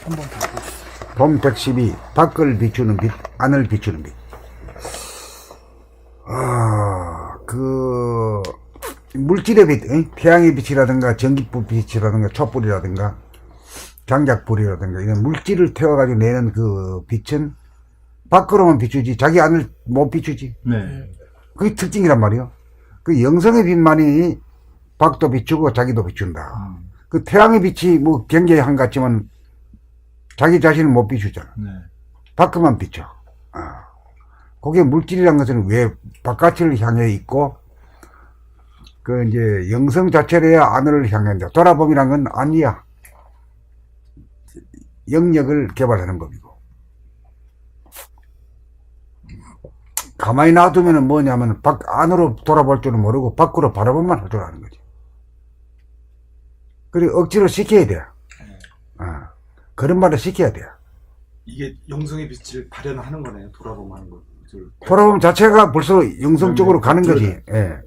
한번 더 보시죠. 봄 112, 밖을 비추는 빛, 안을 비추는 빛. 물질의 빛, 태양의 빛이라든가, 전기불 빛이라든가, 촛불이라든가, 장작불이라든가, 이런 물질을 태워가지고 내는 그 빛은 밖으로만 비추지, 자기 안을 못 비추지. 네. 그게 특징이란 말이요. 그 영성의 빛만이 밖도 비추고 자기도 비춘다. 그 태양의 빛이 뭐 굉장히 한 같지만 자기 자신을 못 비추잖아. 네. 밖만 비춰. 그게 물질이란 것은 왜 바깥을 향해 있고, 그 이제 영성 자체를 해야 안을 향한다. 돌아봄이란 건 안이야. 영역을 개발하는 법이고. 가만히 놔두면 뭐냐면 안으로 돌아볼 줄은 모르고 밖으로 바라보만 할 줄 아는 거지. 그리고 억지로 시켜야 돼. 그런 말을 시켜야 돼. 이게 영성의 빛을 발현하는 거네요. 돌아보면 하는 거. 돌아보면 자체가 벌써 영성 쪽으로 가는 거지. 예.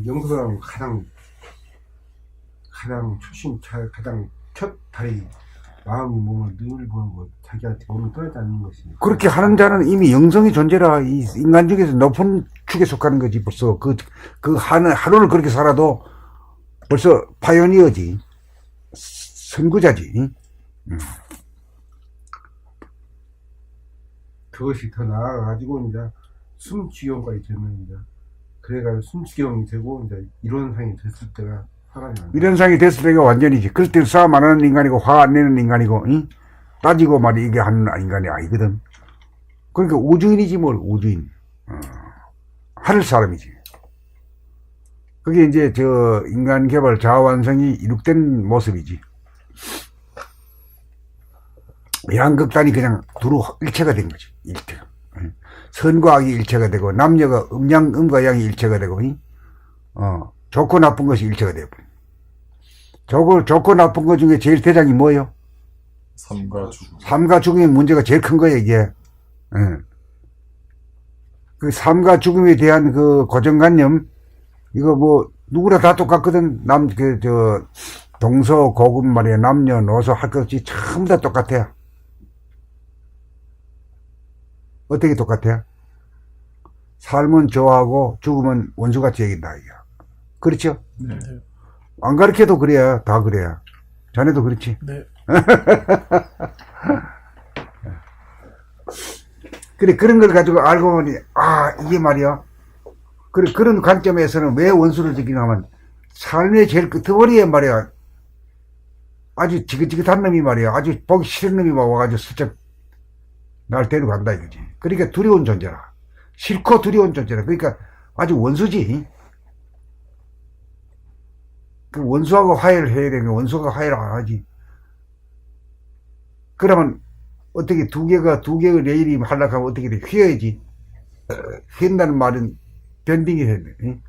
영성은 가장 가장 첫 발이 마음이 몸을 늘 보는 것, 자기한테 몸을 떠나지 않는 것이. 그렇게 하는 자는 이미 영성이 존재라. 이 인간 중에서 높은 축에 속하는 거지. 벌써 하루를 그렇게 살아도 벌써 파이오니어지. 선구자지. 그것이 더 나아가가지고 이제 숨지경까지 되면 이제 그래가지고 숨지경이 되고 이제 이론상이 됐을 때가 사람이 미련상이 됐을 때가 완전이지. 그럴 때는 싸움 안 하는 인간이고 화 안 내는 인간이고, 따지고 말이 이게 하는 인간이 아니거든. 그러니까 우주인이지 뭘. 우주인. 하늘 사람이지. 그게 이제 저 인간 개발 자아완성이 이룩된 모습이지. 양극단이 그냥 두루 일체가 된 거지. 일체가. 선과 악이 일체가 되고, 남녀가 음과 양이 일체가 되고, 좋고 나쁜 것이 일체가 되어버려. 좋고 나쁜 것 중에 제일 대장이 뭐예요? 삶과 죽음. 삶과 죽음의 문제가 제일 큰 거예요, 이게. 그 삶과 죽음에 대한 그 고정관념, 이거 뭐, 누구나 다 똑같거든. 동서, 고급 말이야. 남녀노소 할 것 없이 전부 다 똑같아요. 어떻게 똑같아요? 삶은 좋아하고 죽음은 원수같이 여긴다, 이게. 그렇죠? 네. 안 가르쳐도 그래야, 다 그래야. 자네도 그렇지? 네. 그래, 그런 걸 가지고 알고 보니, 이게 말이야. 그래, 그런 관점에서는 왜 원수를 지키냐 하면, 삶의 제일 끄트머리에 말이야. 아주 지긋지긋한 놈이 말이야. 아주 보기 싫은 놈이 와가지고 슬쩍 날 데려간다 이거지. 그러니까 두려운 존재라. 싫고 두려운 존재라. 그러니까 아주 원수지. 그 원수하고 화해를 해야 되는 거 원수가 화해를 안 하지. 그러면 어떻게 두 개의 레일이 하락하면 어떻게 돼? 휘어야지. 휘인다는 말은 밴딩이 해야 돼.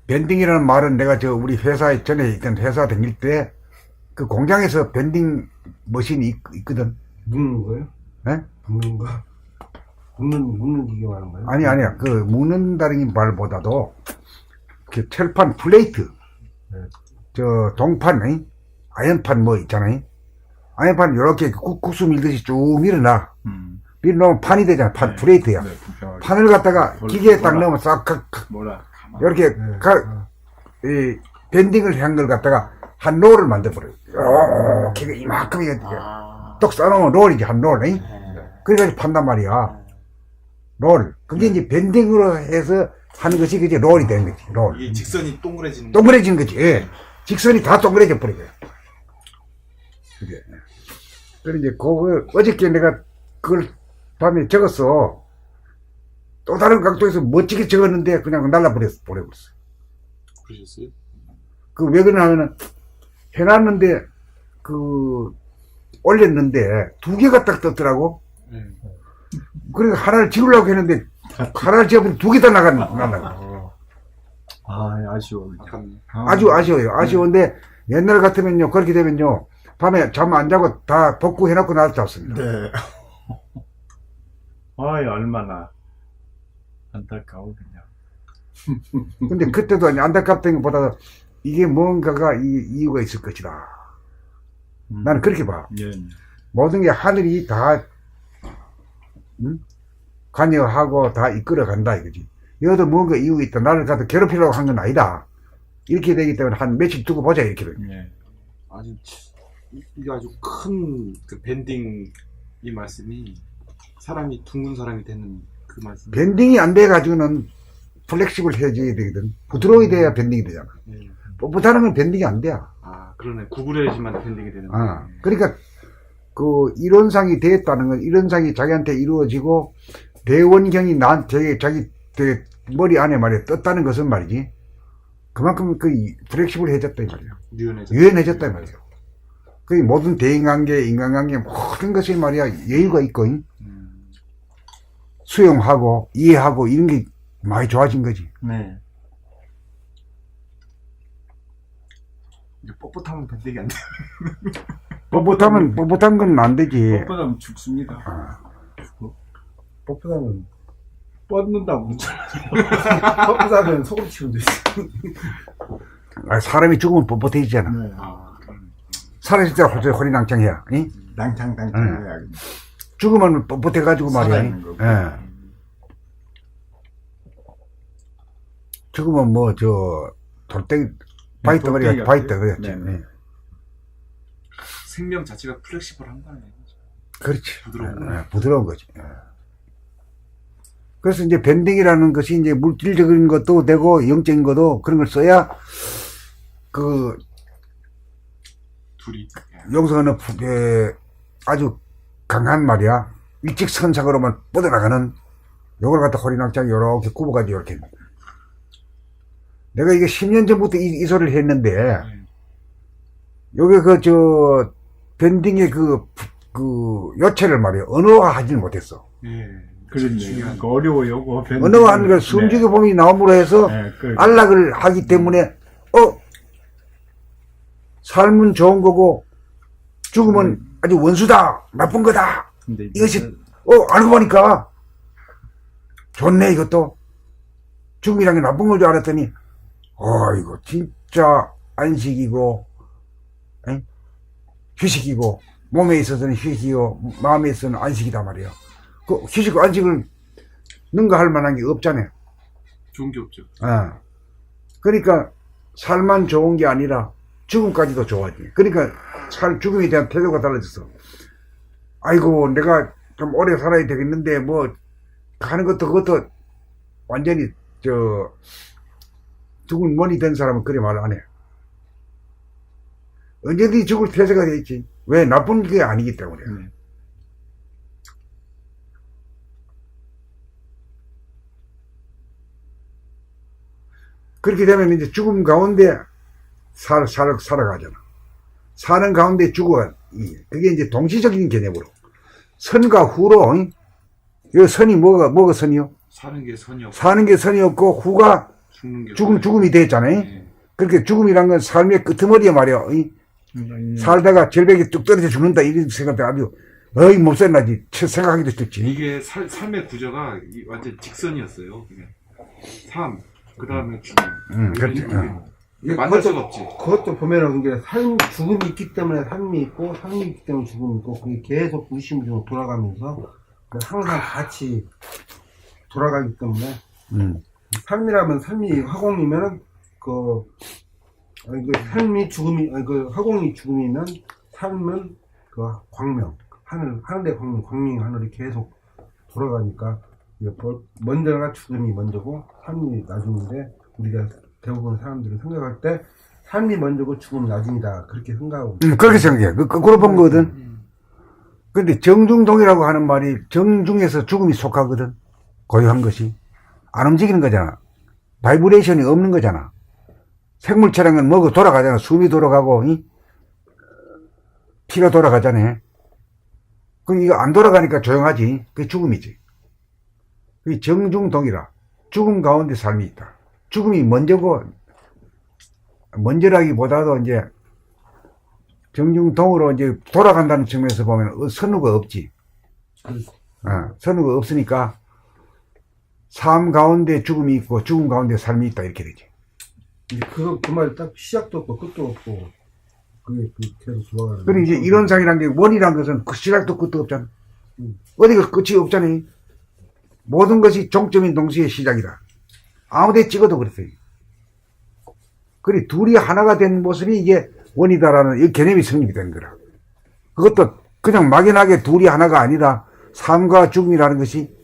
밴딩이라는 말은 내가 우리 회사에 전에 있던 회사 다닐 때 그 공장에서 밴딩 머신이 있거든. 묶는 거예요? 예? 묶는 거? 묶는 기계 말하는 거예요? 아니야. 그 묶는다는 말보다도 그 철판 플레이트, 동판, 아연판 뭐 있잖아요. 아연판 이렇게 국수 밀듯이 쭉 밀어놔. 밀어놓으면 판이 되잖아. 플레이트야. 네, 판을 갖다가 기계에 딱 넣으면 싹, 이렇게, 이, 밴딩을 한 걸 갖다가 한 롤을 만들어버려요. 이렇게 이만큼이, 똑 싸놓으면 롤이지, 한 롤. 그래가지고 판단 말이야. 롤. 그게 이제 밴딩으로 해서 하는 것이 그게 롤이 되는 거지, 롤. 이게 직선이 동그래지는 동그래지는 거지, 예. 직선이 다 동그래져 버린 거야. 그게. 그래, 이제, 어저께 내가 그걸 밤에 적었어. 또 다른 각도에서 멋지게 적었는데 그냥 보내버렸어. 그러셨어요? 그 왜 그러냐면은 해놨는데 올렸는데 두 개가 딱 떴더라고. 그래서 하나를 지우려고 했는데 하나를 지우면 두 개 다 나가고. 아쉬워. 아주 아쉬워요. 아쉬운데 옛날 같으면요, 그렇게 되면요, 밤에 잠 안 자고 다 복구해놓고 나서 잤습니다. 네. 아이, 얼마나. 안타까워 그냥. 근데 그때도 안타깝다는 것보다 이게 뭔가가 이유가 있을 것이다. 나는 그렇게 봐. 예. 모든 게 하늘이 다 관여하고 다 이끌어 간다 이거지. 여기도 뭔가 이유가 있다. 나를 갖다 괴롭히려고 한 건 아니다. 이렇게 되기 때문에 한 며칠 두고 보자 이렇게 돼. 예. 아주 이게 아주 큰 그 밴딩 이 말씀이 사람이 둥근 사람이 되는 그 말씀. 밴딩이 안 돼 가지고는 플렉시블 해줘야 되거든. 부드러워야 돼야 밴딩이 되잖아. 예. 뻣뻣하는 건 밴딩이 안 돼. 아 그러네. 구부려야지만 밴딩이 되는. 아, 그러니까 그 이론상이 됐다는 건 이론상이 자기한테 이루어지고 대원경이 나한테 자기 머리 안에 말이야 떴다는 것은 말이지. 그만큼 그 플렉시블 해졌다 이 말이야. 유연해졌다 이 말이야. 그 모든 대인관계, 인간관계 모든 것이 말이야 여유가 있고 수용하고 이해하고 이런 게 많이 좋아진 거지. 네. 이제 뻣뻣하면 밴딩이 안 돼. 뻣뻣한 건 안 되지. 뻣뻣하면 죽습니다. 뻣뻣하면 뻗는다고. 뻣뻣하면 소금 치면 되지. 아, 사람이 죽으면 뻣뻣해지잖아. 네. 아 그러네. 살아있을 때 허리낭창해야. 응? 낭창낭창 해야 죽으면 뻣뻣해가지고 말이야. 살아있는 거고. 예. 죽으면 뭐, 돌덩이, 바이터 그래, 바이터 그랬지. 네, 네. 예. 생명 자체가 플렉시블한 거 아니에요? 그렇지. 부드러운 예, 부드러운 거지. 예. 그래서 이제 밴딩이라는 것이 이제 물질적인 것도 되고, 영적인 것도 그런 걸 써야, 둘이. 용서는 아주 강한 말이야. 일직선상으로만 뻗어나가는, 요걸 갖다 허리낭창 요렇게 굽어가지고 요렇게. 내가 이게 10년 전부터 이 소리를 했는데, 요게 밴딩의 요체를 말이야. 언어화하지는 못했어. 예. 그렇네. 그 어려워요. 그거. 언어화하는 걸 숨죽여 봄이 나옴으로 해서 네, 안락을 하기 때문에, 삶은 좋은 거고, 죽으면 아주 원수다! 나쁜 거다! 근데 이것이, 알고 보니까, 좋네, 이것도. 죽음이란 게 나쁜 걸 줄 알았더니, 이거 진짜 안식이고, 휴식이고, 몸에 있어서는 휴식이고, 마음에 있어서는 안식이다 말이야. 그 휴식, 안식을 능가할 만한 게 없잖아요. 좋은 게 없죠. 그러니까, 살만 좋은 게 아니라, 죽음까지도 좋아지. 그러니까, 죽음에 대한 태도가 달라졌어. 아이고, 내가 좀 오래 살아야 되겠는데, 하는 것도 그것도 완전히, 죽은 머리 된 사람은 그래 말 안 해. 언제든지 죽을 태세가 돼 있지. 왜? 나쁜 게 아니기 때문에. 그렇게 되면 이제 죽음 가운데 살아가잖아. 사는 가운데 죽어. 그게 이제 동시적인 개념으로. 선과 후로, 이 선이 뭐가 선이요? 사는 게 선이 없고. 사는 게 선이 없고, 후가 죽음이 됐잖아요. 네. 그렇게 죽음이란 건 삶의 끄트머리에 말이야. 살다가 절벽에 뚝 떨어져 죽는다. 이런 생각도 아주, 못 살나지. 생각하기도 싫지. 이게 삶의 구조가 완전 직선이었어요. 그냥. 삶, 그 다음에 죽음. 그렇지. 이게 만날 수가 없지. 그것도 보면은 이게 죽음이 있기 때문에 삶이 있고, 삶이 있기 때문에 죽음이 있고, 그게 계속 무의식적으로 돌아가면서 항상 같이 돌아가기 때문에 삶이라면 삶이 화공이면은 삶이 죽음이 화공이 죽음이면 삶은 광명 하늘의 광명이 하늘이 계속 돌아가니까 먼저가 죽음이 먼저고 삶이 나중인데 우리가 대부분 사람들이 생각할 때 삶이 먼저고 죽음이 나중이다 그렇게 생각하고 그렇게 생각해. 거꾸로 본 거거든. 근데 정중동이라고 하는 말이 정중에서 죽음이 속하거든. 고유한 것이. 안 움직이는 거잖아. 바이브레이션이 없는 거잖아. 생물체랑은 뭐가 돌아가잖아. 숨이 돌아가고, 피가 돌아가잖아. 그럼 이거 안 돌아가니까 조용하지. 그게 죽음이지. 그게 정중동이라. 죽음 가운데 삶이 있다. 죽음이 먼저고, 먼저라기보다도 이제, 정중동으로 이제 돌아간다는 측면에서 보면 선후가 없지. 선후가 없으니까, 삶 가운데 죽음이 있고 죽음 가운데 삶이 있다 이렇게 되지. 이제 그 말이 딱 시작도 없고 끝도 없고 그게 계속 돌아가는. 그리고 이제 이론상이란 게 원이란 것은 그 시작도 끝도 없잖아. 음. 어디가 끝이 없잖아요. 모든 것이 종점인 동시에 시작이다. 아무데 찍어도 그랬어요. 그리 둘이 하나가 된 모습이 이게 원이다라는 이 개념이 성립이 되는 거라. 그것도 그냥 막연하게 둘이 하나가 아니라 삶과 죽음이라는 것이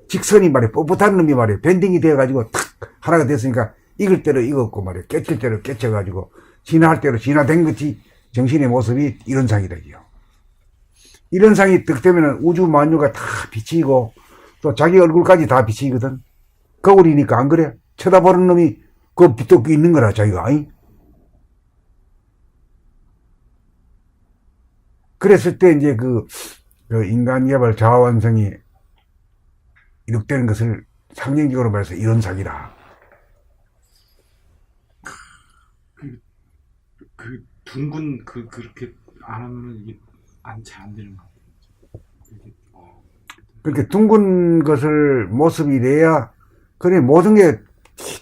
직선이 말이야 뻣뻣한 놈이 말이야 밴딩이 되어가지고 탁 하나가 됐으니까 익을 대로 익었고 말이야 깨칠 대로 깨쳐가지고 진화할 대로 진화된 것이 정신의 모습이 이론상이다지요. 이론상이 딱 되면 우주 만유가 다 비치고 또 자기 얼굴까지 다 비치거든. 거울이니까 안 그래? 쳐다보는 놈이 그 빛도 있는 거라 자기가. 아니? 그랬을 때 이제 그 인간 개발 자아완성이 이룩되는 것을 상징적으로 말해서 이론상이다. 그 둥근 그렇게 안 하면은 이게 잘 안 되는 것 같아요. 이게, 그렇게 둥근 것을 모습이 돼야 그래 모든 게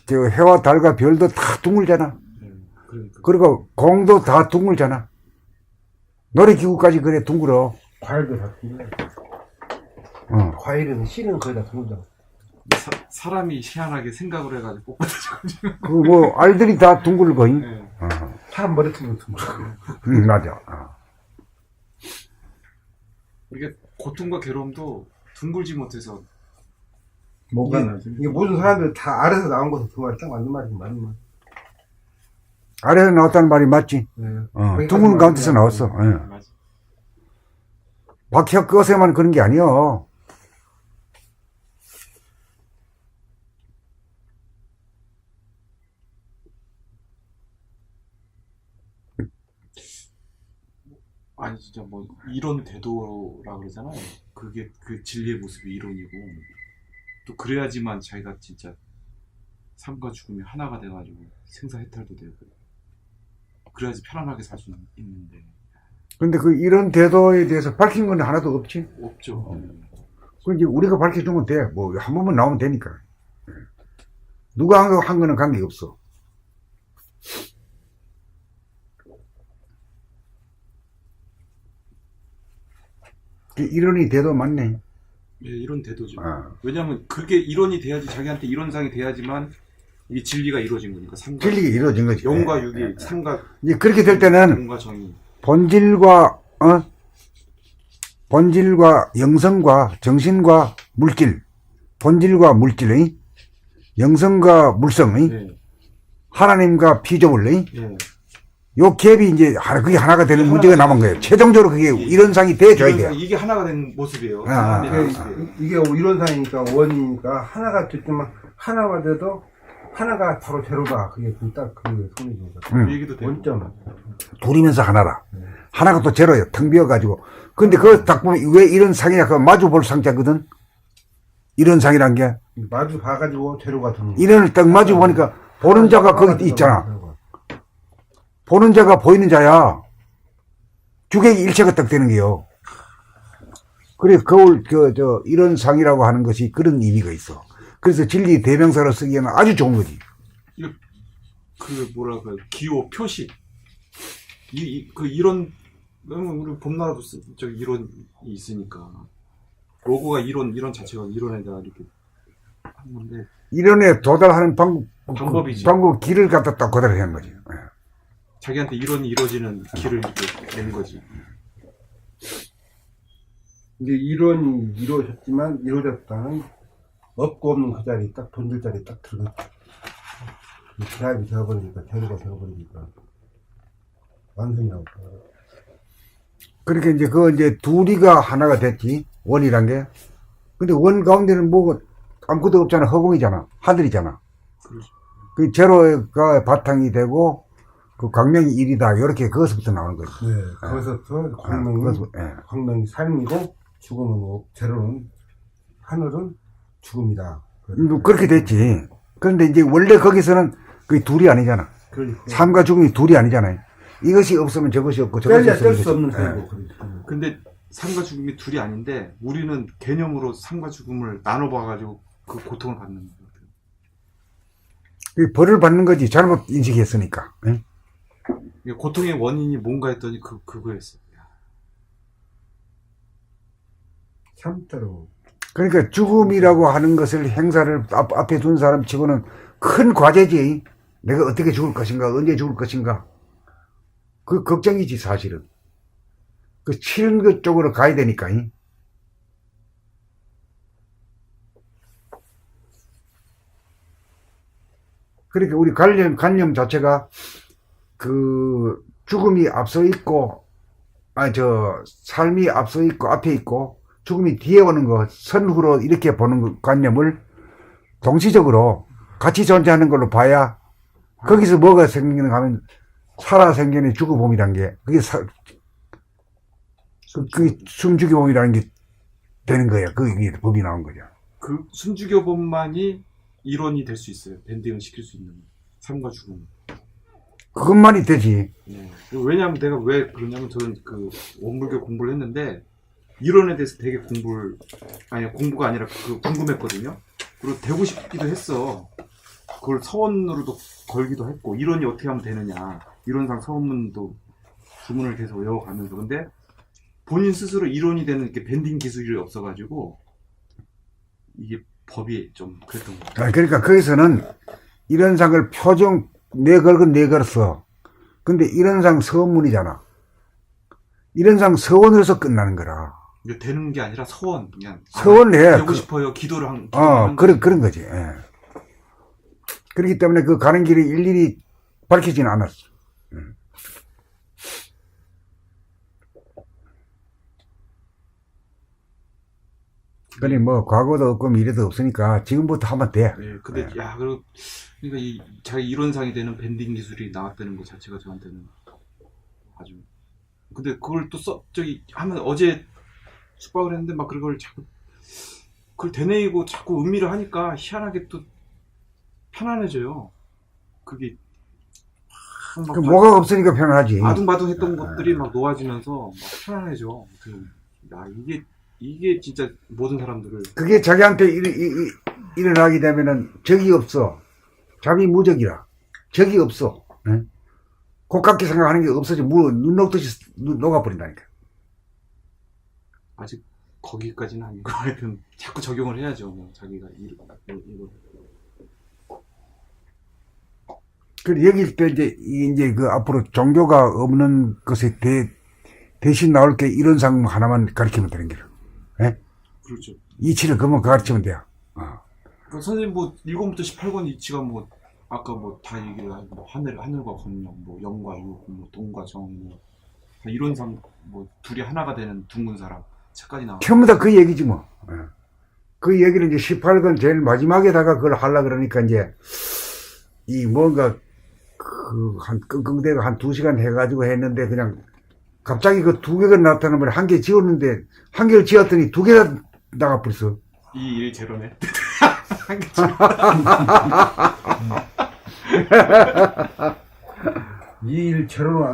해와 달과 별도 다 둥글잖아. 네, 그러니까. 그리고 공도 다 둥글잖아. 놀이기구까지 그래 둥글어. 과일도 다 둥글어. 과일은 씨는 거의 다 둥글잖아. 사람이 희한하게 생각을 해가지고 뻣뻣해져가지고. 그 뭐 알들이 다 둥글거. 네. 사람 머리통도 둥글어. 맞아. 이게 고통과 괴로움도 둥글지 못해서 뭐가 나지? 이게 모든 사람들 다 아래서 나온 것도 그 말이 딱 맞는 말이지, 맞는 말. 아래에서 나왔다는 말이 맞지. 네. 둥근 가운데서 나왔어. 맞아. 박혀 끄어서만 그런 게 아니여. 아니 진짜 뭐 이론 대도라 그러잖아요. 그게 그 진리의 모습이 이론이고 또 그래야지만 자기가 진짜 삶과 죽음이 하나가 돼가지고 생사해탈도 되고 그래야지 편안하게 살 수 있는데 근데 그 이런 대도에 대해서 밝힌 건 하나도 없지. 없죠. 그 이제 우리가 밝혀주면 돼. 뭐 한 번만 나오면 되니까. 누가 한 거는 관계가 없어. 이론이 돼도 맞네. 예, 이론 대도죠. 아. 왜냐하면 그게 이론이 돼야지 자기한테 이론상이 돼야지만 이 진리가 이루어진 거니까 삼가 진리가 이루어진 거지. 영과 예. 육이 삼가 이제 그렇게 될 때는 영과 정이 본질과 영성과 정신과 물질, 본질과 물질의 영성과 물성의 예, 하나님과 피조물의 예. 요 갭이 이제 그게 하나가 되는 문제가 남은 거예요. 최종적으로 그게 이론상이 돼줘야 돼요. 이게 하나가 된 모습이에요. 아, 하나의 이게, 모습이에요. 이게 이론상이니까 원이니까 하나가 됐지만 하나가 돼도 하나가 바로 제로다. 그게 딱 그게 성립인 거죠. 그 얘기도 되고. 원점은. 둘이면서 하나라. 하나가 또 제로예요. 텅 비어가지고. 근데 그거 딱 보면 왜 이런 상이냐? 그 마주 볼 상자거든? 이런 상이란 게. 마주 봐가지고 제로가 되는 이런을 딱 마주 보니까 보는 자가 거기 있잖아. 보는 자가 보이는 자야. 주객이 일체가 딱 되는 게요. 그래, 이런 상이라고 하는 것이 그런 의미가 있어. 그래서 진리 대명사로 쓰기에는 아주 좋은 거지. 그 뭐랄까 기호 표시 이런 우리 봄나라도 저기 이론이 있으니까 로고가 이론 자체가 이론에다 이렇게 하는 건데 이론에 도달하는 방법이지. 방법 길을 갖다 딱 고달해 하는 거지. 자기한테 이론이 이루어지는 길을 이렇게 낸 거지. 이제 이론이 이루어졌지만 이루어졌다는 없고 없는 그 자리 딱 본질 자리 딱 들어갔죠. 드라이브 되어버리니까 제로가 되어버리니까 완성이 나오고. 그렇게 이제 이제 둘이가 하나가 됐지. 원이란 게. 근데 원 가운데는 뭐 아무것도 없잖아. 허공이잖아. 하늘이잖아. 그렇죠. 그 제로가 바탕이 되고 그 광명이 1이다. 이렇게 그것부터 나오는 거지. 네, 거기서부터 광명이 삶이고 죽음은 제로는 하늘은 죽음이다. 그렇게 됐지. 그런데 이제 원래 거기서는 그게 둘이 아니잖아. 그러니까. 삶과 죽음이 둘이 아니잖아요. 이것이 없으면 저것이 없고 저것이 없으면 뗄 수 없는 이것이 세고. 근데 삶과 죽음이 둘이 아닌데 우리는 개념으로 삶과 죽음을 나눠봐가지고 그 고통을 받는 거예요. 이 벌을 받는 거지. 잘못 인식했으니까. 예? 이게 고통의 원인이 뭔가 했더니 그거였어. 참다로. 그러니까 죽음이라고 하는 것을 행사를 앞에 둔 사람 치고는 큰 과제지. 내가 어떻게 죽을 것인가, 언제 죽을 것인가. 그 걱정이지, 사실은. 그 치는 것 쪽으로 가야 되니까. 이. 그러니까 우리 관념 자체가 그 죽음이 앞서 있고, 삶이 앞서 있고, 앞에 있고, 죽음이 뒤에 오는 거, 선후로 이렇게 보는 관념을 동시적으로 같이 존재하는 걸로 봐야 거기서 뭐가 생기는가 하면 살아생전의 죽어봄이라는 게 그게 그 숨죽여봄이라는 게 되는 거야. 그게 법이 나온 거죠. 그 숨죽여봄만이 이론이 될 수 있어요. 밴딩을 시킬 수 있는 삶과 죽음. 그것만이 되지. 네. 왜냐하면 내가 왜 그러냐면 저는 그 원불교 공부를 했는데 이론에 대해서 되게 공부가 아니라 그 궁금했거든요. 그리고 되고 싶기도 했어. 그걸 서원으로도 걸기도 했고 이론이 어떻게 하면 되느냐. 이론상 서원문도 주문을 계속 외워가면서 근데 본인 스스로 이론이 되는 이렇게 밴딩 기술이 없어가지고 이게 법이 좀 그랬던 것 같아요. 그러니까 거기서는 이런상을 표정 내걸건 내걸었어. 근데 이런상 서원문이잖아. 이런상 서원으로서 끝나는 거라. 이게 되는 게 아니라 서원 그냥 서원을 해. 되고 싶어요. 기도를 한 그런 거지. 예. 그렇기 때문에 그 가는 길이 일일이 밝히지는 않았어. 그러니 뭐 과거도 없고 미래도 없으니까 지금부터 하면 돼. 네, 근데 야, 그러니까 이 자기 이론상이 되는 밴딩 기술이 나왔다는 것 자체가 저한테는 아주. 근데 그걸 또 하면 어제 숙박을 했는데 막 그걸 자꾸 그걸 되뇌이고 자꾸 음미를 하니까 희한하게 또 편안해져요. 그게 그 뭐가 없으니까 편하지. 아둥바둥했던 것들이 막 놓아지면서 막 편안해져. 야, 이게 진짜 모든 사람들을 그게 자기한테 일어나게 되면은 적이 없어. 자기 무적이라. 적이 없어. 네? 고깝게 생각하는 게 없어져. 눈 녹듯이 녹아버린다니까. 아직 거기까지는 아니고 하여튼 자꾸 적용을 해야죠. 뭐 자기가 이거. 그 여기 때 이제 그 앞으로 종교가 없는 것에 대신 나올 게 이런 상 하나만 가르치면 되는 거야. 예? 그렇죠. 이치를 그만 가르치면 돼요. 그 선생님 뭐 1권부터 18권 이치가 뭐 아까 뭐 다 얘기를 하고 하늘과 권명, 뭐 영과 유, 뭐 동과 정, 뭐 이론상 뭐 둘이 하나가 되는 둥근 사람 책까지 나와. 전부 다 그 얘기지 뭐. 예. 그 얘기를 이제 18권 제일 마지막에다가 그걸 하려 그러니까 이제 이 뭔가 한 끙끙대고 한 2시간 해가지고 했는데 그냥 갑자기 그 2개가 나타나면 한 개 지웠는데 한 개를 지웠더니 2개가 나가버렸어. 2, 1 제로네. 이 일 제로는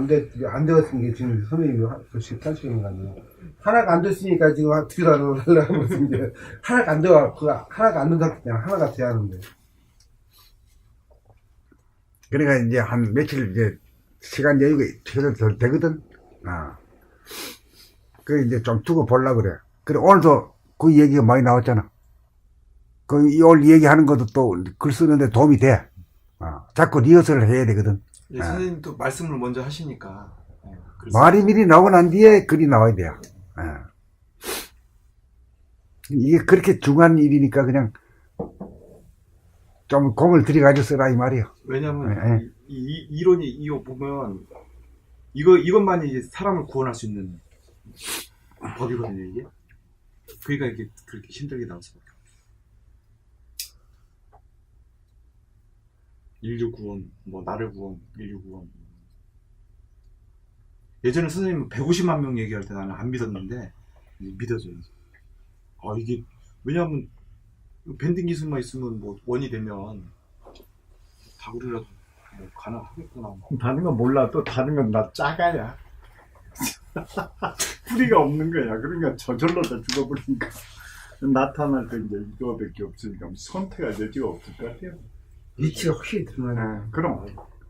안 되었으니까 지금 선생님이 18시간 가네요. 하나가 안 됐으니까 지금 어떻게 하려고 이제 하나가 안 돼가 하나가 안 된다 그냥 하나가 돼야 하는데. 그러니까 이제 한 며칠 이제 시간 여유가 최소 덜 되거든. 그래 이제 좀 두고 보려고 그래. 그래 오늘도 그 얘기가 많이 나왔잖아. 오늘 얘기하는 것도 또 글 쓰는데 도움이 돼. 자꾸 리허설을 해야 되거든. 예, 선생님도 말씀을 먼저 하시니까. 말이 미리 나오고 난 뒤에 글이 나와야 돼요. 이게 그렇게 중요한 일이니까 그냥 좀 공을 들여가지고 쓰라 이 말이에요. 왜냐면 이 이론이 이거 보면 이것만이 이제 사람을 구원할 수 있는 법이거든요 이게. 그러니까 이게 그렇게 힘들게 나올 수밖에 없어요. 인류 구원, 뭐 나를 구원, 인류 구원. 예전에 선생님은 150만 명 얘기할 때 나는 안 믿었는데 이제 믿어져요. 이게 왜냐하면 밴딩 기술만 있으면 뭐 원이 되면 다구리라도 뭐 가능하겠구나. 다른 건 몰라도 다른 건 나 짜가야. 뿌리가 없는 거야. 그러니까 저절로 다 죽어버리니까. 나타날 때 이제 이거밖에 없으니까 선택할 여지가 없을 것 같아요. 이치가 확실히 드러나네. 그럼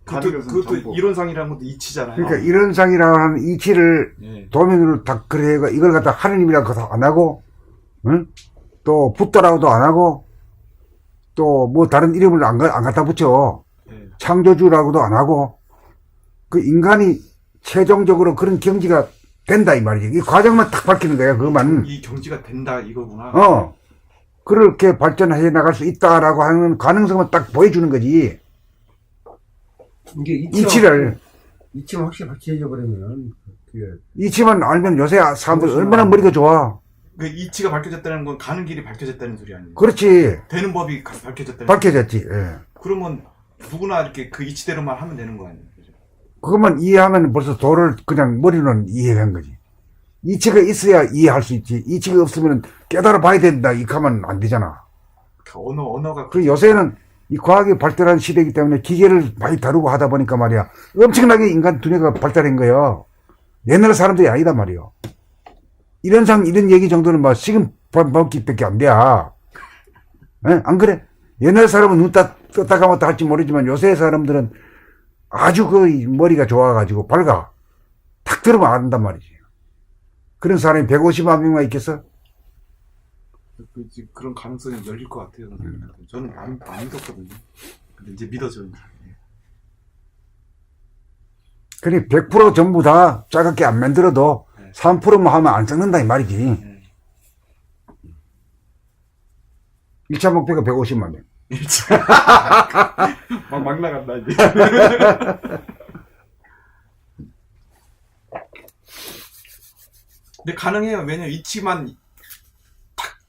다른 것은 그것도 전부 이론상이라는 것도 이치잖아요. 그러니까 이런상이라고 하는 이치를 예. 도면으로 딱 그래 이걸 갖다 하느님이라고 안 하고, 응? 또 붓다라고도 안 하고, 또 뭐 다른 이름을 안 갖다 붙여. 예. 창조주라고도 안 하고, 그 인간이 최종적으로 그런 경지가 된다 이 말이지. 이 과정만 딱 밝히는 거야. 그것만. 이 경지가 된다 이거구나. 그렇게 발전해 나갈 수 있다라고 하는 가능성을 딱 보여주는 거지. 이게 이치를. 이치만 확실히 밝혀져 버리면 그게 이치만 알면 요새 사람들 얼마나 머리가 좋아. 그 이치가 밝혀졌다는 건 가는 길이 밝혀졌다는 소리 아니에요? 그렇지. 되는 법이 밝혀졌다는 밝혀졌지. 예. 그러면 누구나 이렇게 그 이치대로만 하면 되는 거 아니에요? 그죠? 그것만 이해하면 벌써 도를 그냥 머리로는 이해한 거지. 이치가 있어야 이해할 수 있지. 이치가 없으면 깨달아 봐야 된다. 이렇게 하면 안 되잖아. 그 언어가 그 요새는 이 과학이 발달한 시대이기 때문에 기계를 많이 다루고 하다 보니까 말이야. 엄청나게 인간 두뇌가 발달한 거예요. 옛날 사람들이 아니다 말이요. 이런 얘기 정도는 막 지금 먹기밖에 안 돼. 안 그래? 옛날 사람은 눈 떴다 감았다 할지 모르지만 요새 사람들은 아주 그 머리가 좋아가지고 밝아. 탁 들으면 안단 말이지. 그런 사람이 150만 명만 있겠어? 그런 가능성이 열릴 것 같아요. 저는 안 믿었거든요. 근데 이제 믿어져요. 예. 그러니 100% 전부 다 짜갑게 안 만들어도 네. 3%만 하면 안 썩는다 이 말이지. 네. 1차 목표가 150만 명. 막 나간다 이제. 근데 가능해요. 왜냐면 이치만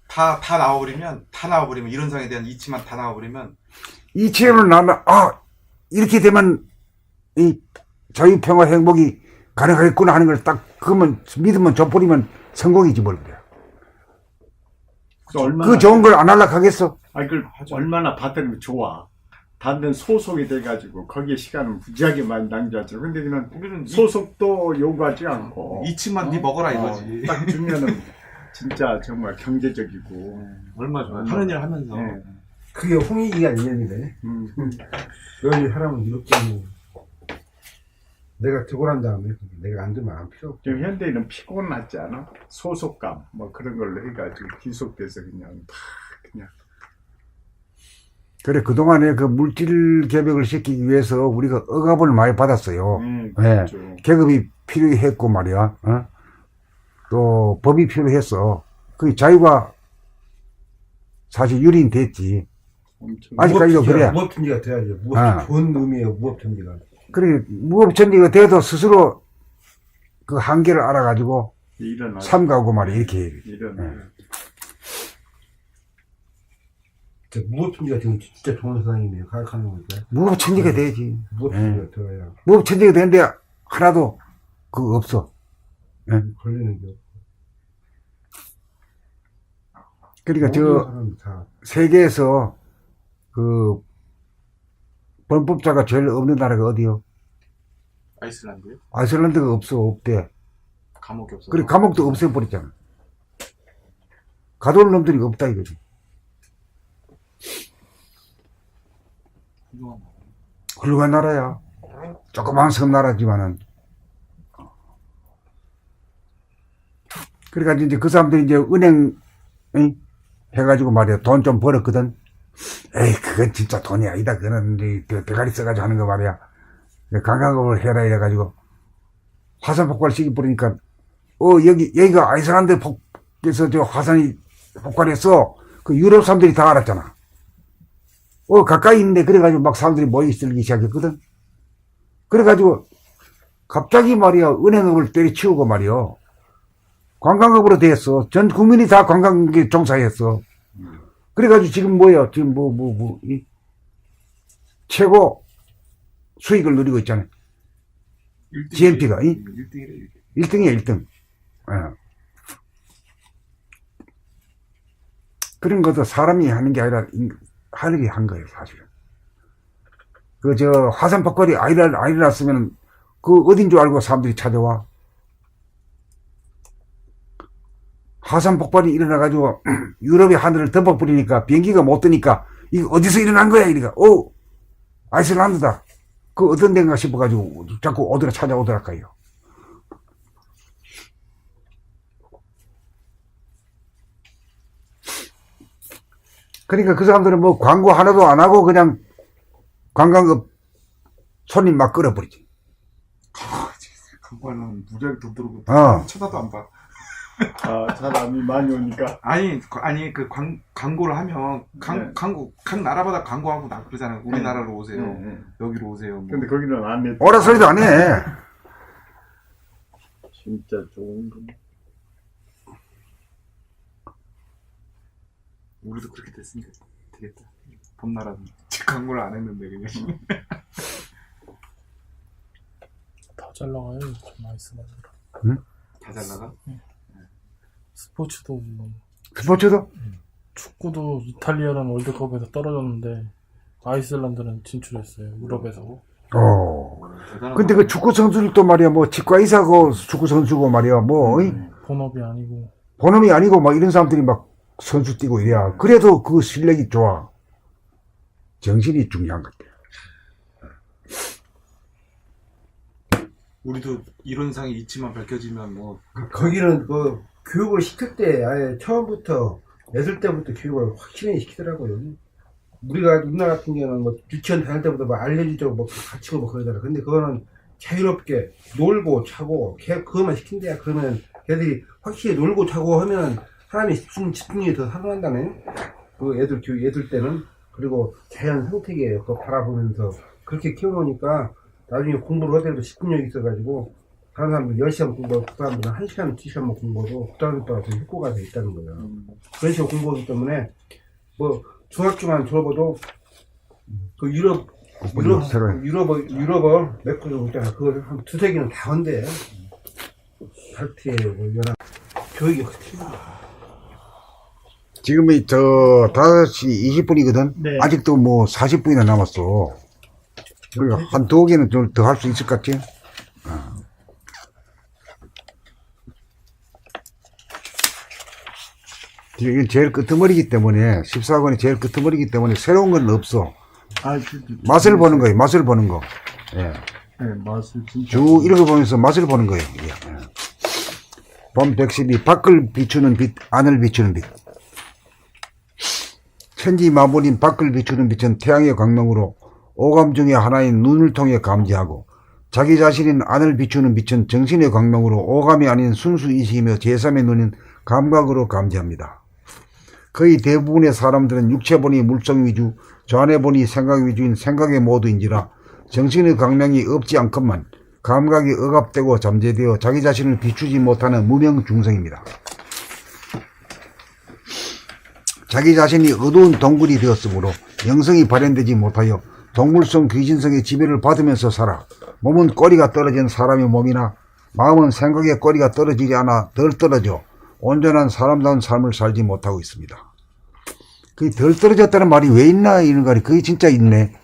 다 나와버리면 이론상에 대한 이치만 다 나와버리면 이 체험을 나면 이렇게 되면 이 자유평화 행복이 가능하겠구나 하는 걸 딱 그러면 믿으면 줘버리면 성공이지 뭘 그래. 그 좋은 걸 안 하려고 하겠어? 얼마나 받으면 좋아. 받는 소속이 돼가지고 거기에 시간을 무지하게 많이 낭비하죠. 근데 우리는 소속도 요구하지 않고 이치만 네 먹어라 이거지. 딱 주면은 진짜 정말 경제적이고 얼마 좋아요. 하는 일 하면서. 네. 그게 홍익이가 인연이네. 너희 사람은 이렇게 하면 내가 들고 난 다음에 내가 안 들면 안 필요 없고. 지금 현대인은 피곤하지 않아? 소속감 뭐 그런 걸로 해가지고 귀속돼서 그냥 다 그냥 그래 그동안에 그 물질 개벽을 시키기 위해서 우리가 억압을 많이 받았어요. 그렇죠. 계급이 필요했고 말이야. 또 법이 필요했어. 그 자유가 사실 유리는 됐지. 엄청 아직까지도 그래. 무법천지가 돼야죠. 좋은 의미예요. 무법천지가. 그래 무법천지가 돼도 스스로 그 한계를 알아가지고 일어나 삼가고 말이야 이렇게. 일어나. 무법천지가 지금 진짜 좋은 세상이네요. 가격하는 거니까. 무법천지가 돼야지. 무법천지가 들어야 무법천지가 되는데 하나도 그거 없어. 걸리는 게 없고. 그러니까 모든 저 사람이 다 세계에서 그 범법자가 제일 없는 나라가 어디요? 아이슬란드요? 아이슬란드가 없대. 감옥이 없어. 그래 감옥도 없애버렸잖아. 가둬올 놈들이 없다 이거지. 훌륭한 나라야. 조그만 섬나라지만은. 그러니까 이제 그 사람들이 이제 은행 해가지고 말이야 돈 좀 벌었거든. 에이 그건 진짜 돈이 아니다. 그거는 이제 대가리 써가지고 하는 거 말이야. 관광업을 해라 이래가지고 화산 폭발 시켜버리니까 여기가 아이슬란드에서 저 화산이 폭발했어. 그 유럽 사람들이 다 알았잖아. 가까이 있는데 그래가지고 막 사람들이 모여있기 시작했거든. 그래가지고 갑자기 말이야 은행업을 때려치우고 말이야 관광업으로 됐어. 전 국민이 다 관광에 종사했어. 그래가지고 지금 뭐야 지금 최고 수익을 누리고 있잖아요. GNP가 1등이래. 1등이야 1등. 그런 것도 사람이 하는 게 아니라 하늘이 한 거예요 사실은. 그 저 화산 폭발이 아니랐으면 그 어딘 줄 알고 사람들이 찾아와. 화산 폭발이 일어나가지고 유럽의 하늘을 덮어버리니까 비행기가 못 뜨니까 이거 어디서 일어난 거야? 이러니까 아이슬란드다. 그 어떤 데인가 싶어가지고 자꾸 오더라 찾아오더라까요. 그러니까 그 사람들은 뭐 광고 하나도 안 하고 그냥 관광업 손님 막 끌어버리지. 광고는 무지하게 돈 들고 어. 쳐다도 안 봐. 아, 사람이 많이 오니까. 아니 그 광고를 하면 네. 광고 각 나라마다 광고하고 나 그러잖아요. 우리나라로 오세요. 네. 여기로 오세요. 뭐. 근데 거기는 안 해. 오라 소리도 안 해. 진짜 좋은 거. 우리도 그렇게 됐으니까 되겠다. 봄나라는 광고를 안 했는데 그냥. 다 잘 나가요. 아이슬란드랑. 다 잘 나가? 스포츠도 스포츠도? 축구도 이탈리아랑 월드컵에서 떨어졌는데 아이슬란드는 진출했어요. 유럽에서. 대단하다. 근데 그 축구 선수들도 말이야, 뭐 치과 의사고 축구 선수고 말이야, 뭐 본업이 아니고. 본업이 아니고 막 이런 사람들이 막 선수 뛰고 이래야. 그래도 그 실력이 좋아. 정신이 중요한 것 같아. 우리도 이론상의 이치만 밝혀지면 뭐 거기는 그 교육을 시킬 때 아예 처음부터 애들 때부터 교육을 확실히 시키더라고요. 우리나라 같은 경우는 뭐 유치원 다닐 때부터 뭐 알려주자고 뭐 가르치고 뭐 그러잖아. 근데 그거는 자유롭게 놀고 차고 그것만 시킨대야. 그러면 걔들이 확실히 놀고 차고 하면 사람이 집중력이 더 살아난다네. 그 애들 때는. 그리고 자연 생태계 그거 바라보면서 그렇게 키워놓으니까 나중에 공부를 하더라도 집중력이 있어가지고 다른 사람들 10시간 공부하고 그 사람들은 1시간, 2시간만 공부해도 그 사람들 따라 더 효과가 돼 있다는 거예요. 그런 식으로 공부하기 때문에 뭐 중학교만 졸업해도 그 유럽어 몇 개 정도 있잖아. 그거 한 두세 개는 다 한대. 발트에 뭐 연합 교육이 확실히. 지금이 5시 20분이거든? 네. 아직도 뭐 40분이나 남았어. 그러니까 한 두어 개는 좀 더 할 수 있을 것 같지? 이건 제일 끄트머리기 때문에, 14권이 제일 끄트머리기 때문에 새로운 건 없어. 맛을 보는 거예요, 맛을 보는 거. 예. 네, 맛을 진짜. 쭉 읽어보면서 맛을 보는 거예요. 이게. 봄 112, 밖을 비추는 빛, 안을 비추는 빛. 천지 마블인 밖을 비추는 빛은 태양의 광명으로 오감 중에 하나인 눈을 통해 감지하고, 자기 자신인 안을 비추는 빛은 정신의 광명으로 오감이 아닌 순수이시이며 제3의 눈인 감각으로 감지합니다. 거의 대부분의 사람들은 육체본이 물성 위주, 좌뇌본이 생각 위주인 생각의 모두인지라 정신의 광명이 없지 않건만 감각이 억압되고 잠재되어 자기 자신을 비추지 못하는 무명 중생입니다. 자기 자신이 어두운 동굴이 되었으므로 영성이 발현되지 못하여 동물성 귀신성의 지배를 받으면서 살아 몸은 꼬리가 떨어진 사람의 몸이나 마음은 생각의 꼬리가 떨어지지 않아 덜 떨어져 온전한 사람다운 삶을 살지 못하고 있습니다. 그 덜 떨어졌다는 말이 왜 있나 이런 거리 그게 진짜 있네.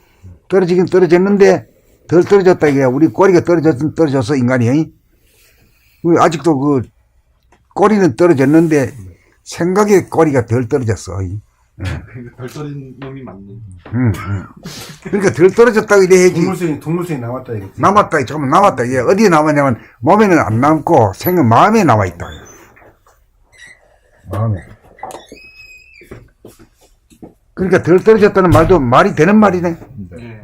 떨어지긴 떨어졌는데 덜 떨어졌다 이게 우리 꼬리가 떨어졌어 인간이. 아직도 그 꼬리는 떨어졌는데 생각의 꼬리가 덜 떨어졌어. 별 떨어진 놈이 맞네. 그러니까 덜 떨어졌다고 이래야지. 동물성이 남았다 이거지. 남았다, 조금 남았다. 이게 어디에 남았냐면 몸에는 안 남고 마음에 남아있다. 마음에. 그러니까 덜 떨어졌다는 말도 말이 되는 말이네. 네.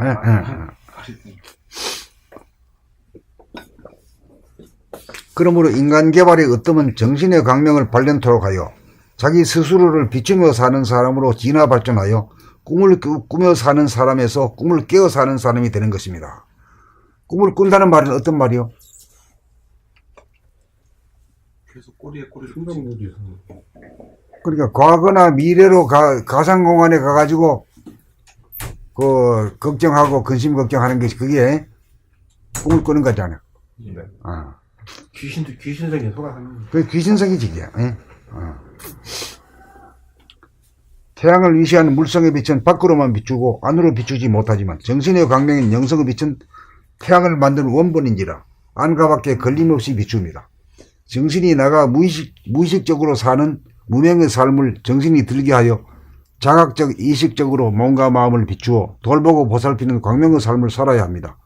그러므로 인간 개발의 어떤 정신의 강명을 발견토록 하여 자기 스스로를 비추며 사는 사람으로 진화 발전하여 꿈을 꾸며 사는 사람에서 꿈을 깨어 사는 사람이 되는 것입니다. 꿈을 꾼다는 말은 어떤 말이요? 계속 꼬리에 꼬리를 순간무지. 그러니까 과거나 미래로 가상공간에 가가지고 걱정하고 근심 걱정하는 것이 그게 꿈을 꾸는 거잖아요. 네. 귀신성에 속아가는. 그 귀신성이지 이게. 태양을 위시하는 물성의 빛은 밖으로만 비추고 안으로 비추지 못하지만 정신의 광명인 영성의 빛은 태양을 만드는 원본인지라 안과 밖에 걸림없이 비춥니다. 정신이 나가 무의식적으로 사는 무명의 삶을 정신이 들게 하여 자각적 이식적으로 몸과 마음을 비추어 돌보고 보살피는 광명의 삶을 살아야 합니다.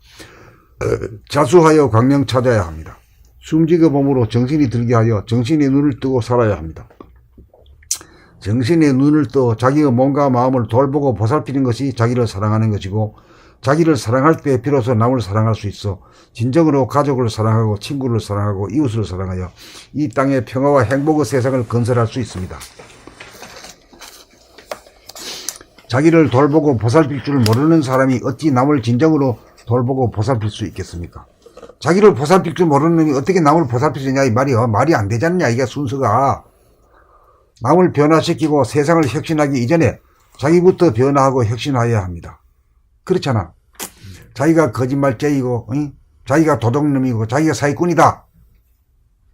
자수하여 광명 찾아야 합니다. 숨지게 몸으로 정신이 들게 하여 정신의 눈을 뜨고 살아야 합니다. 정신의 눈을 떠 자기의 몸과 마음을 돌보고 보살피는 것이 자기를 사랑하는 것이고, 자기를 사랑할 때 비로소 남을 사랑할 수 있어 진정으로 가족을 사랑하고 친구를 사랑하고 이웃을 사랑하여 이 땅의 평화와 행복의 세상을 건설할 수 있습니다. 자기를 돌보고 보살필 줄 모르는 사람이 어찌 남을 진정으로 돌보고 보살필 수 있겠습니까? 자기를 보살필 줄 모르는 놈이 어떻게 남을 보살필 수 있냐 이 말이야. 말이 안 되지 않냐 이게 순서가. 남을 변화시키고 세상을 혁신하기 이전에 자기부터 변화하고 혁신하여야 합니다. 그렇잖아. 자기가 거짓말쟁이고 자기가 도둑놈이고 자기가 사기꾼이다.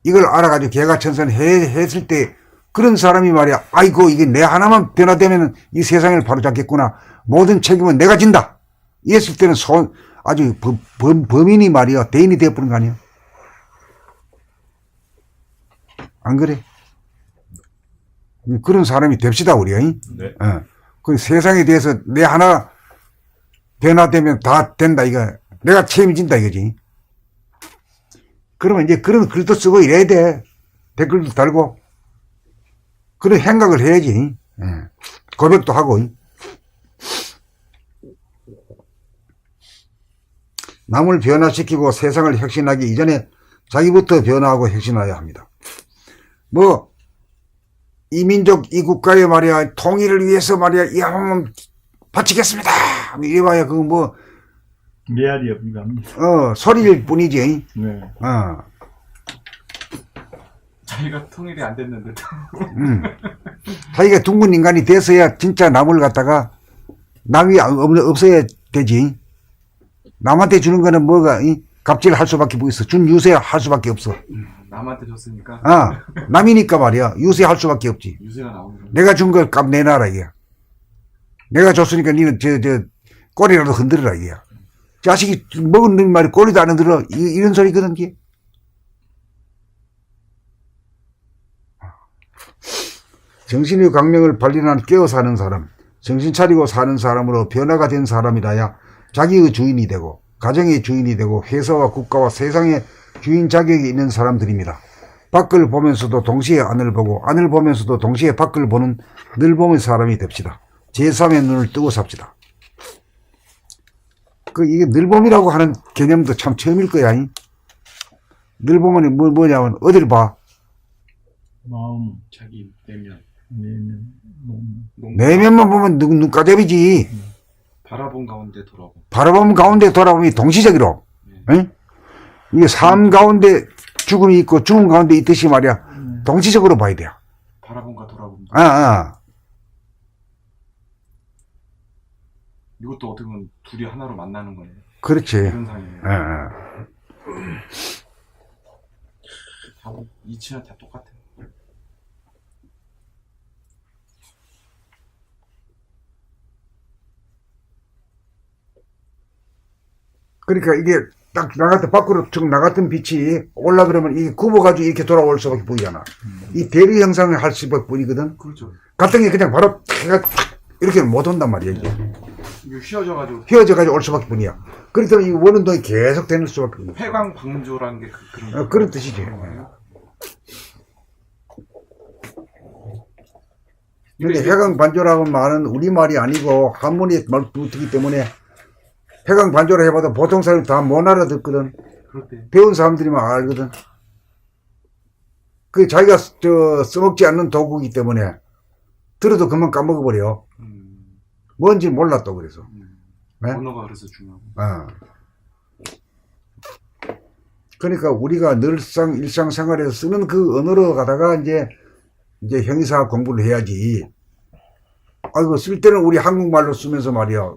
이걸 알아가지고 개가천선했을 때 그런 사람이 말이야. 아이고 이게 내 하나만 변화되면 이 세상을 바로잡겠구나. 모든 책임은 내가 진다. 이랬을 때는 아주 범인이 말이야. 대인이 되어버린 거 아니야. 안 그래? 그런 사람이 됩시다 우리. 네. 그 세상에 대해서 내 하나 변화되면 다 된다 이거. 내가 책임진다 이거지. 그러면 이제 그런 글도 쓰고 이래야 돼. 댓글도 달고 그런 생각을 해야지. 고백도 하고. 남을 변화시키고 세상을 혁신하기 이전에 자기부터 변화하고 혁신해야 합니다. 이 민족, 이 국가의 말이야, 통일을 위해서 말이야, 이 한번 바치겠습니다. 이봐야, 메아리 없습니다. 소리일 뿐이지. 네. 자기가 통일이 안 됐는데. 자기가 둥근 인간이 돼서야 진짜 남을 갖다가, 남이 없어야 되지. 남한테 주는 거는 갑질 할 수밖에 없어. 준 유세 할 수밖에 없어. 남한테 줬으니까. 남이니까 말이야. 유세 할 수밖에 없지. 유세가 나오는 거. 내가 준 걸 값 내놔라, 이게. 내가 줬으니까 니는 꼬리라도 흔들어라, 이게. 자식이 먹은 놈 말이 꼬리도 안 흔들어. 이런 소리거든, 이게. 정신의 광명을 발견한 깨어 사는 사람, 정신 차리고 사는 사람으로 변화가 된 사람이라야 자기의 주인이 되고, 가정의 주인이 되고, 회사와 국가와 세상의 주인 자격이 있는 사람들입니다. 밖을 보면서도 동시에 안을 보고, 안을 보면서도 동시에 밖을 보는 늘봄의 사람이 됩시다. 제3의 눈을 뜨고 삽시다. 이게 늘봄이라고 하는 개념도 참 처음일 거야. 늘봄은 뭐냐면, 어딜 봐? 마음, 자기 내면. 내면만 보면 눈가잡이지. 바라본 가운데 돌아보. 바라보면 가운데 돌아보면 동시적으로. 이게 삶 가운데 죽음이 있고 죽음 가운데 있듯이 말이야. 동시적으로 봐야 돼요. 바라본가 돌아본가. 이것도 어떻게 보면 둘이 하나로 만나는 거예요. 그렇지. 이런 상이에요. 다 이치는 다 똑같아. 그러니까 이게 딱 밖으로 쭉 나갔던 빛이 올라 그러면 이게 굽어가지고 이렇게 돌아올 수밖에 보이잖아. 이 대리 형상을 할 수밖에 보이거든. 그렇죠. 같은 게 그냥 바로 이렇게 못 온단 말이야. 이게 이게 휘어져가지고. 휘어져가지고 올 수밖에 뿐이야. 그렇기 때문에 이 원운동이 계속 되는 수밖에 없어. 회광방조라는 게 그런 뜻이지. 근데 회광반조라는 말은 우리말이 아니고 한문이 말투기 때문에 회광반조를 해봐도 보통 사람이 다 못 알아듣거든. 그렇대. 배운 사람들이만 알거든. 자기가 써먹지 않는 도구이기 때문에 들어도 금방 까먹어버려. 뭔지 몰라 또 그래서. 네? 언어가 그래서 중요하고. 그러니까 우리가 늘상 일상생활에서 쓰는 그 언어로 가다가 이제 형이사 공부를 해야지. 아이고 쓸 때는 우리 한국말로 쓰면서 말이야.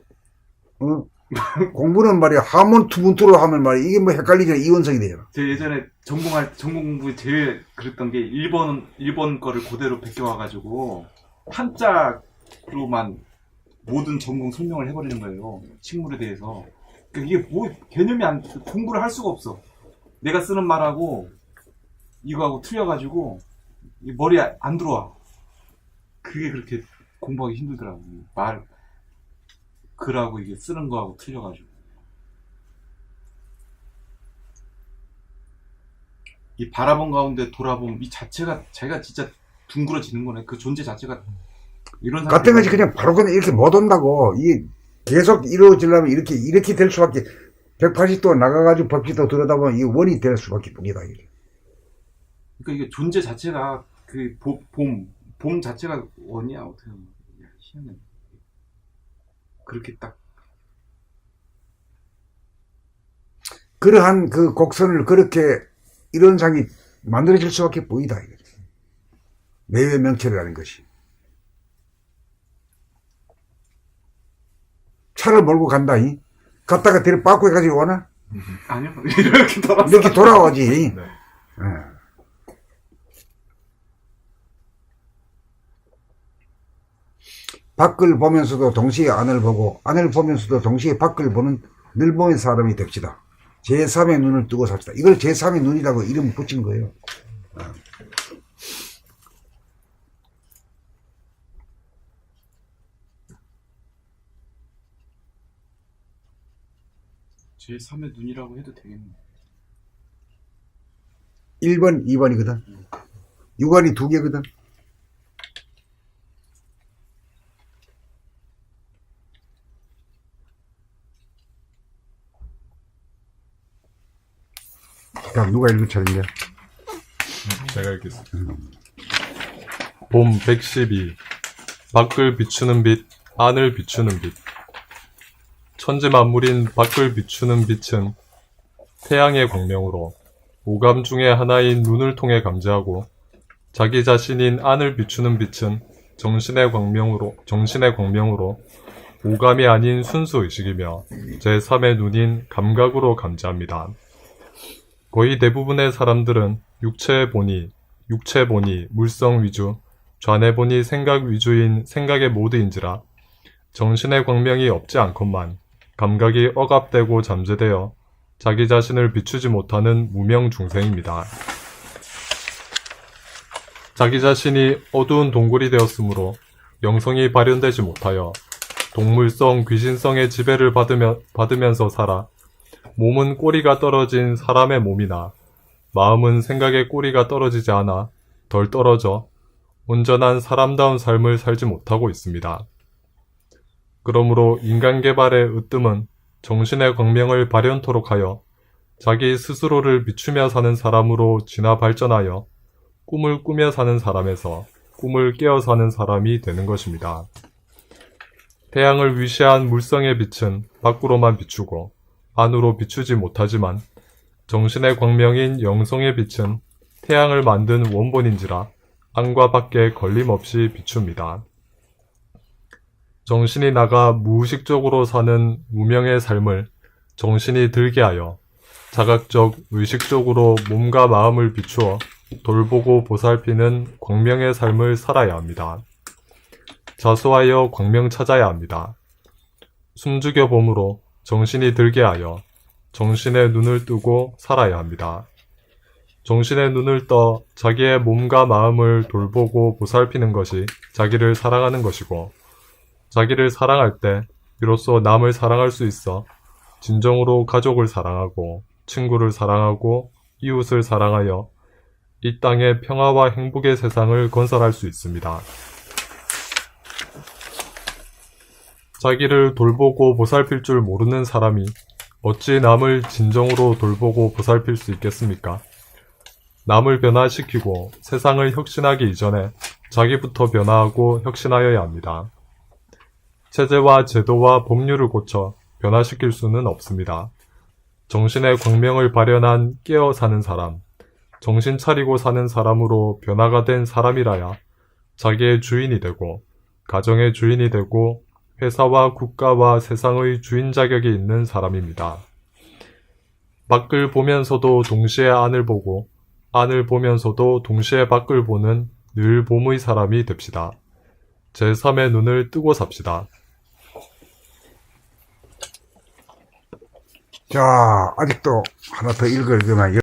공부는 말이야 한문 투문투로 하면 말이야 이게 헷갈리잖아. 이원성이 되잖아. 제가 예전에 전공 공부 제일 그랬던 게 일본 거를 그대로 베껴와가지고 한자로만 모든 전공 설명을 해버리는 거예요. 식물에 대해서. 그러니까 이게 개념이 공부를 할 수가 없어. 내가 쓰는 말하고 이거하고 틀려가지고 이 머리에 안 들어와. 그게 그렇게 공부하기 힘들더라고. 글하고 이게 쓰는 거하고 틀려가지고. 이 바라본 가운데 돌아보면 이 자체가 자기가 진짜 둥그러지는 거네. 그 존재 자체가 이런 같은 것이 그냥 바로 그냥 이렇게 못 온다고. 이게 계속 이루어지려면 이렇게 될 수밖에, 180도 나가가지고 법칙도 들여다보면 이 원이 될 수밖에 뿐이다. 이게. 그러니까 이게 존재 자체가 그 봄 자체가 원이야. 어떻게 보면. 야, 희한해. 그렇게 딱 그러한 그 곡선을 그렇게 이런 상이 만들어질 수밖에 보이다. 이게. 매의 명체라는 것이. 차를 몰고 간다. 갔다가 데려 빠꾸 해가지고 오나? 아니요. 이렇게 돌아서 이렇게 돌아오지. 네. 예. 밖을 보면서도 동시에 안을 보고, 안을 보면서도 동시에 밖을 보는 늘보인 사람이 됩시다. 제3의 눈을 뜨고 삽시다. 이걸 제3의 눈이라고 이름 붙인 거예요. 제3의 눈이라고 해도 되겠네. 1번, 2번이거든. 6원이 2개거든. 다음 누가 읽을 차례인데? 제가 읽겠습니다. 봄 112. 밖을 비추는 빛, 안을 비추는 빛. 천지 만물인 밖을 비추는 빛은 태양의 광명으로 오감 중의 하나인 눈을 통해 감지하고, 자기 자신인 안을 비추는 빛은 정신의 광명으로 오감이 아닌 순수 의식이며 제3의 눈인 감각으로 감지합니다. 거의 대부분의 사람들은 육체 보니 물성 위주, 좌뇌 보니 생각 위주인 생각의 모드인지라 정신의 광명이 없지 않건만 감각이 억압되고 잠재되어 자기 자신을 비추지 못하는 무명 중생입니다. 자기 자신이 어두운 동굴이 되었으므로 영성이 발현되지 못하여 동물성, 귀신성의 지배를 받으면서 살아 몸은 꼬리가 떨어진 사람의 몸이나 마음은 생각의 꼬리가 떨어지지 않아 덜 떨어져 온전한 사람다운 삶을 살지 못하고 있습니다. 그러므로 인간 개발의 으뜸은 정신의 광명을 발현토록 하여 자기 스스로를 비추며 사는 사람으로 진화 발전하여 꿈을 꾸며 사는 사람에서 꿈을 깨어 사는 사람이 되는 것입니다. 태양을 위시한 물성의 빛은 밖으로만 비추고 안으로 비추지 못하지만 정신의 광명인 영성의 빛은 태양을 만든 원본인지라 안과 밖에 걸림없이 비춥니다. 정신이 나가 무의식적으로 사는 무명의 삶을 정신이 들게 하여 자각적, 의식적으로 몸과 마음을 비추어 돌보고 보살피는 광명의 삶을 살아야 합니다. 자수하여 광명 찾아야 합니다. 숨죽여 봄으로 정신이 들게 하여 정신의 눈을 뜨고 살아야 합니다. 정신의 눈을 떠 자기의 몸과 마음을 돌보고 보살피는 것이 자기를 사랑하는 것이고, 자기를 사랑할 때 비로소 남을 사랑할 수 있어 진정으로 가족을 사랑하고 친구를 사랑하고 이웃을 사랑하여 이 땅의 평화와 행복의 세상을 건설할 수 있습니다. 자기를 돌보고 보살필 줄 모르는 사람이 어찌 남을 진정으로 돌보고 보살필 수 있겠습니까? 남을 변화시키고 세상을 혁신하기 이전에 자기부터 변화하고 혁신하여야 합니다. 체제와 제도와 법률을 고쳐 변화시킬 수는 없습니다. 정신의 광명을 발현한 깨어 사는 사람, 정신 차리고 사는 사람으로 변화가 된 사람이라야 자기의 주인이 되고 가정의 주인이 되고 회사와 국가와 세상의 주인 자격이 있는 사람입니다. 밖을 보면서도 동시에 안을 보고 안을 보면서도 동시에 밖을 보는 늘 봄의 사람이 됩시다. 제3의 눈을 뜨고 삽시다. 자, 아직도 하나 더 읽으면